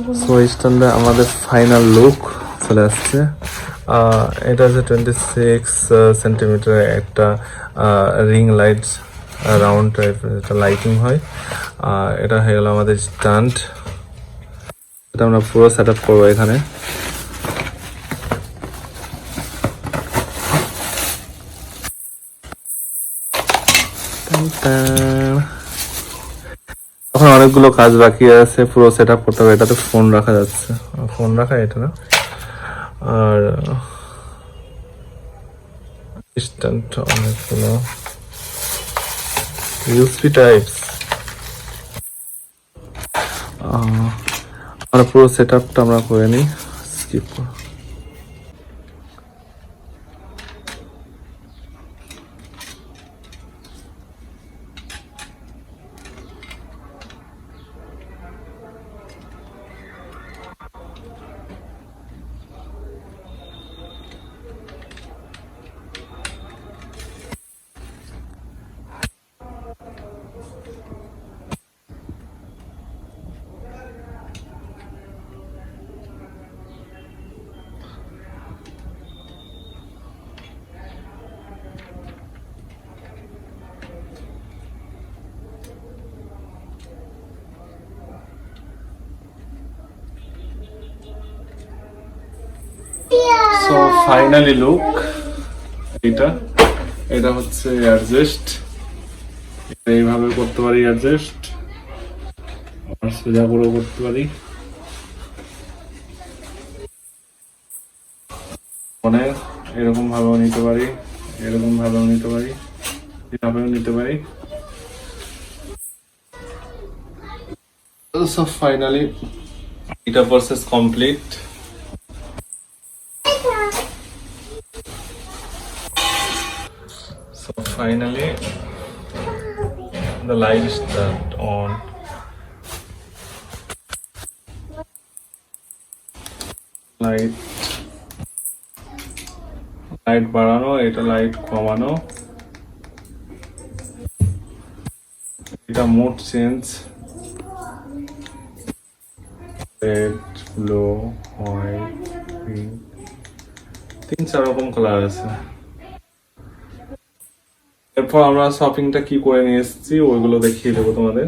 So স্ট্যান্ডে আমাদের final look চলে আসছে। এটা হচ্ছে 26 সেন্টিমিটার একটা রিং লাইট, রাউন্ড টাইপের একটা লাইটিং হয়। এটা হয়ে গেল আমাদের স্ট্যান্ড। এটা আমরা পুরো সেট আপ করবো এখানে। এখন অনেকগুলো কাজ বাকি আছে, পুরো সেট আপ করতে হবে। এটাতে ফোন রাখা যাচ্ছে, ফোন রাখা এটা না। আর স্ট্যান্ড অনেকগুলো ইউএসবি টাইপস। আমরা পুরো সেট আপটা আমরা করে নিই, স্কিপ করো। সো ফাইনালি লুক এটা। এটা হচ্ছে অ্যাডজাস্ট, এইভাবে করতে পারি অ্যাডজাস্ট, আর সোজা করেও করতে পারি। মানে এরকম ভাবেও নিতে পারি, এরকম ভাবেও নিতে পারি, এভাবেও নিতে পারি। সো ফাইনালি এটা process complete. So finally the light is turned on. Light বাড়ানো, এটা লাইট কমানো, এটা mode change, red, blue, white, pink, 3-4 রকম কালার আছে। এরপর আমরা শপিংটা কি করে নিয়ে এসেছি ওইগুলো দেখিয়ে দেবো তোমাদের।